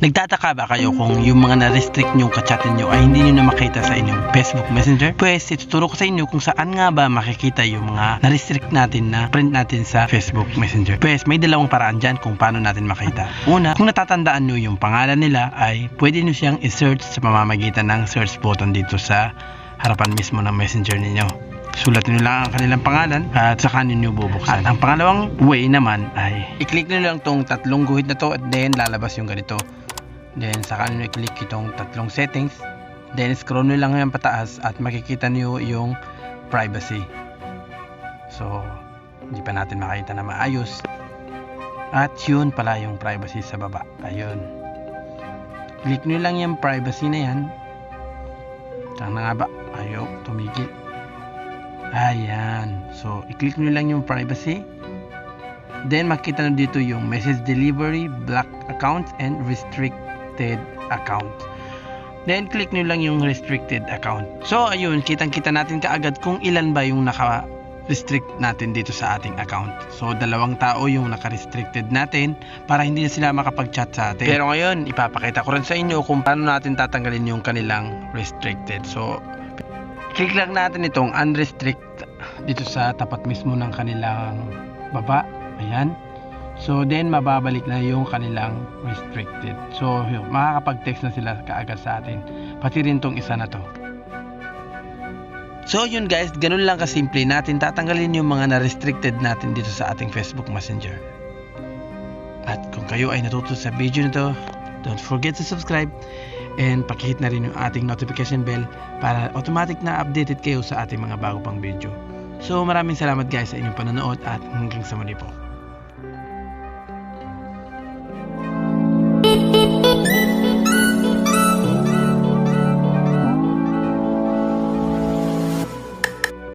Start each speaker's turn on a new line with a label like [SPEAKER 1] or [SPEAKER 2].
[SPEAKER 1] Nagtataka ba kayo kung yung mga na-restrict nyo kachatin nyo ay hindi nyo na makita sa inyong Facebook Messenger? Pues, ituturo ko sa inyo kung saan nga ba makikita yung mga na-restrict natin na friend natin sa Facebook Messenger. Pues, may dalawang paraan dyan kung paano natin makita. Una, kung natatandaan nyo yung pangalan nila ay pwede nyo siyang i-search sa pamamagitan ng search button dito sa harapan mismo ng Messenger ninyo. Sulatin nyo lang ang kanilang pangalan at saka nyo bubuksan. Ang pangalawang way naman ay i-click nyo lang tong tatlong guhit na to at then lalabas yung ganito. Then saka nyo i-click itong tatlong settings. Then scroll nyo lang yan pataas at makikita nyo yung privacy. So hindi pa natin makita na maayos. At yun pala yung privacy sa baba. Ayun. Click nyo lang yung privacy na yan. Saan na nga ba? Ayaw tumigil. Ayan. So, i-click nyo lang yung privacy. Then, makikita nyo dito yung message delivery, block accounts, and restricted account. Then, click nyo lang yung restricted account. So, ayun. Kitang-kita natin kaagad kung ilan ba yung naka-restrict natin dito sa ating account. So, 2 tao yung naka-restricted natin para hindi na sila makapag-chat sa atin. Pero ngayon, ipapakita ko rin sa inyo kung paano natin tatanggalin yung kanilang restricted. So, click lang natin itong unrestrict dito sa tapat mismo ng kanilang baba. Ayan. So then mababalik na yung kanilang restricted. So makakapag-text na sila kaagad sa atin. Pati rin tong isa na to. So yun guys, ganun lang kasimple natin tatanggalin yung mga na-restricted natin dito sa ating Facebook Messenger. At kung kayo ay natuto sa video nito, don't forget to subscribe and pakihit na rin yung ating notification bell para automatic na updated kayo sa ating mga bago pang video. So maraming salamat guys sa inyong panonood at hanggang sa muli po.